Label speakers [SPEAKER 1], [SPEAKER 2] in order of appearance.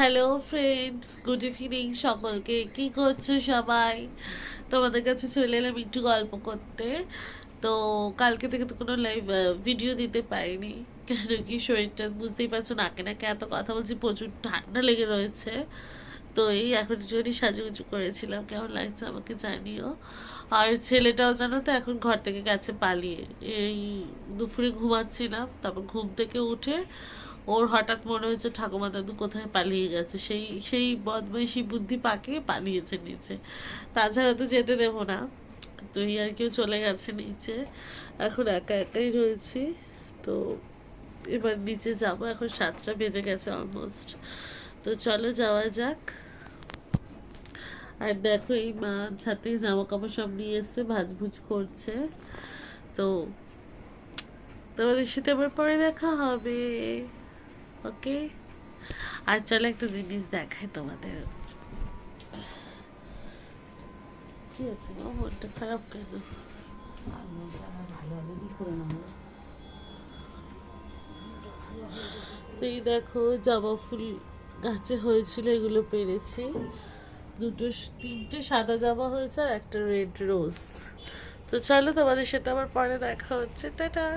[SPEAKER 1] Hello friends, good evening সকলকে। কি করছো সবাই? তোমাদের কাছে চলে এলাম একটু গল্প করতে। তো কালকে থেকে তো কোনো লাইভ ভিডিও দিতে পারিনি, কেন কি শরীরটা বুঝতেই পারছো, নাকে নাকে এত কথা বলছি, প্রচুর ঠান্ডা লেগে রয়েছে। তো এই এখন একটুখানি সাজুগুজু করেছিলাম, কেমন লাগছে আমাকে জানিও। আর ছেলেটাও জানো তো এখন ঘর থেকে গেছে পালিয়ে। এই দুপুরে ঘুমাচ্ছিলাম, তারপর ঘুম থেকে উঠে ওর হঠাৎ মনে হচ্ছে ঠাকুমা দাদু কোথায় পালিয়ে গেছে, সেই সেই বদমাইশি বুদ্ধি পাকিয়ে পালিয়েছে নিচে। তাছাড়া তো যেতে দেবো না। তো এই আর কেউ চলে গেছে নিচে, এখন একা একাই রয়েছি। তো এবার নিচে যাব, এখন 7টা বেজে গেছে অলমোস্ট। তো চলো যাওয়া যাক। আর দেখো এই মা ছাতে জামা কাপড় সব নিয়ে এসছে, ভাজভুজ করছে। তো তোমাদের সাথে আবার পরে দেখা হবে, ওকে? আর চলো একটা জিনিস দেখাই তোমাদের। কি আছে গো, মনটা খারাপ কেন? তো এই দেখো জবা ফুল গাছে হয়েছিল, এগুলো পেরেছি। দুটো তিনটে সাদা জবা হয়েছে আর একটা রেড রোজ। তো চলো তোমাদের সাথে আবার পরে দেখা হচ্ছে, টাটা।